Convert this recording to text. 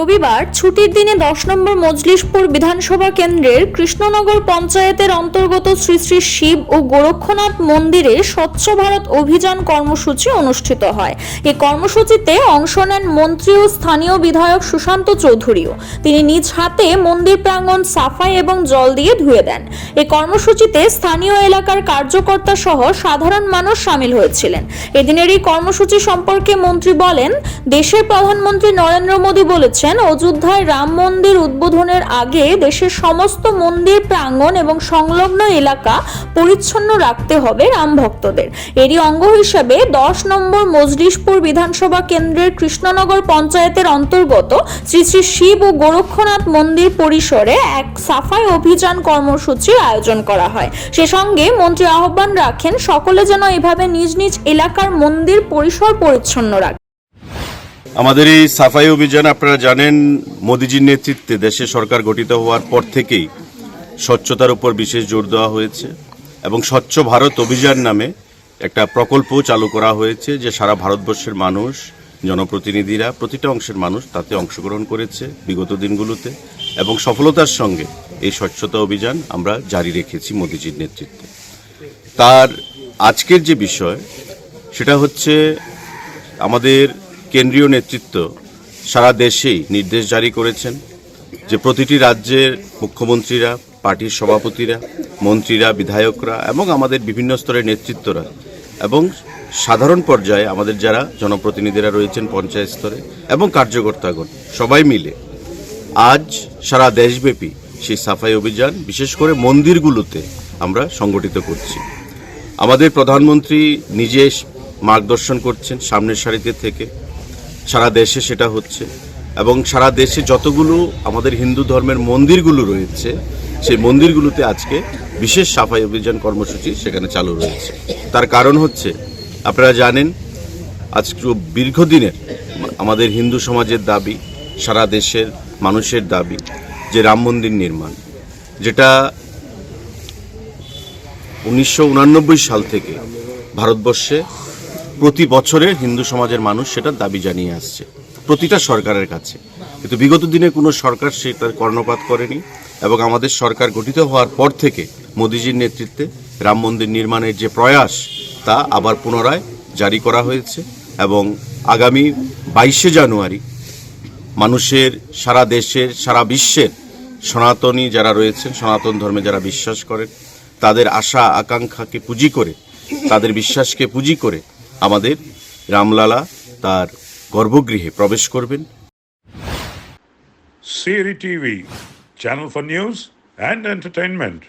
রবিবার ছুটির দিনে 10 নম্বর মজলিশপুর বিধানসভা কেন্দ্রের কৃষ্ণনগর পঞ্চায়েতের অন্তর্গত শ্রী শ্রী শিব ও গোরক্ষনাথ মন্দিরে স্বচ্ছ ভারত অভিযান কর্মসূচি অনুষ্ঠিত হয়। এই কর্মসূচিতে অংশ নেন মন্ত্রী ও স্থানীয় বিধায়ক সুশান্ত চৌধুরীও। তিনি নিজ হাতে মন্দির প্রাঙ্গণ সাফাই এবং জল দিয়ে ধুয়ে দেন। এই কর্মসূচিতে স্থানীয় এলাকার কার্যকর্তা সহ সাধারণ মানুষ শামিল হয়েছিলেন। এদিনের এই কর্মসূচি সম্পর্কে মন্ত্রী বলেন, দেশের প্রধানমন্ত্রী নরেন্দ্র মোদী বলেছেন, অযোধ্যায় রাম মন্দির উদ্বোধনের আগে দেশের সমস্ত মন্দির প্রাঙ্গণ এবং সংলগ্ন এলাকা পরিচ্ছন্ন রাখতে হবে রাম ভক্তদের। এরই অঙ্গ হিসেবে 10 নম্বর মজলিশপুর বিধানসভা কেন্দ্রের কৃষ্ণনগর পঞ্চায়েতের অন্তর্গত শ্রী শ্রী শিব ও গোরক্ষনাথ মন্দির পরিসরে এক সাফাই অভিযান কর্মসূচির আয়োজন করা হয়। সে সঙ্গে মন্ত্রী আহ্বান রাখেন সকলে যেন এভাবে নিজ নিজ এলাকার মন্দির পরিসর পরিচ্ছন্ন রাখে। আমাদের এই সাফাই অভিযান আপনারা জানেন, মোদিজির নেতৃত্বে দেশে সরকার গঠিত হওয়ার পর থেকেই স্বচ্ছতার উপর বিশেষ জোর দেওয়া হয়েছে এবং স্বচ্ছ ভারত অভিযান নামে একটা প্রকল্প চালু করা হয়েছে, যে সারা ভারতবর্ষের মানুষ, জনপ্রতিনিধিরা, প্রতিটা অংশের মানুষ তাতে অংশগ্রহণ করেছে বিগত দিনগুলোতে এবং সফলতার সঙ্গে এই স্বচ্ছতা অভিযান আমরা জারি রেখেছি মোদিজির নেতৃত্বে। তার আজকের যে বিষয় সেটা হচ্ছে, আমাদের কেন্দ্রীয় নেতৃত্ব সারা দেশেই নির্দেশ জারি করেছেন যে প্রতিটি রাজ্যের মুখ্যমন্ত্রীরা, পার্টির সভাপতিরা, মন্ত্রীরা, বিধায়করা এবং আমাদের বিভিন্ন স্তরের নেতৃত্বরা এবং সাধারণ পর্যায়ে আমাদের যারা জনপ্রতিনিধিরা রয়েছেন পঞ্চায়েত স্তরে এবং কার্যকর্তাগণ সবাই মিলে আজ সারা দেশব্যাপী সেই সাফাই অভিযান বিশেষ করে মন্দিরগুলোতে আমরা সংগঠিত করছি। আমাদের প্রধানমন্ত্রী নিজে মার্গদর্শন করছেন সামনের সারিতে থেকে, সারা দেশে সেটা হচ্ছে এবং সারা দেশে যতগুলো আমাদের হিন্দু ধর্মের মন্দিরগুলো রয়েছে সেই মন্দিরগুলোতে আজকে বিশেষ সাফাই অভিযান কর্মসূচি সেখানে চালু রয়েছে। তার কারণ হচ্ছে, আপনারা জানেন, আজকে দীর্ঘদিনের আমাদের হিন্দু সমাজের দাবি, সারা দেশের মানুষের দাবি যে রাম মন্দির নির্মাণ, যেটা 1989 সাল থেকে ভারতবর্ষে প্রতি বছরে হিন্দু সমাজের মানুষ সেটার দাবি জানিয়ে আসছে প্রতিটা সরকারের কাছে, কিন্তু বিগত দিনে কোনো সরকার সেটার কর্ণপাত করেনি এবং আমাদের সরকার গঠিত হওয়ার পর থেকে মোদিজির নেতৃত্বে রাম মন্দির নির্মাণের যে প্রয়াস তা আবার পুনরায় জারি করা হয়েছে এবং আগামী 22শে জানুয়ারি মানুষের, সারা দেশের, সারা বিশ্বের সনাতনী যারা রয়েছেন, সনাতন ধর্মে যারা বিশ্বাস করেন, তাদের আশা আকাঙ্ক্ষাকে পুঁজি করে, তাদের বিশ্বাসকে পুঁজি করে আমাদের রামলালা তার গর্ভগৃহে প্রবেশ করবেন। CRI TV, channel for news and entertainment.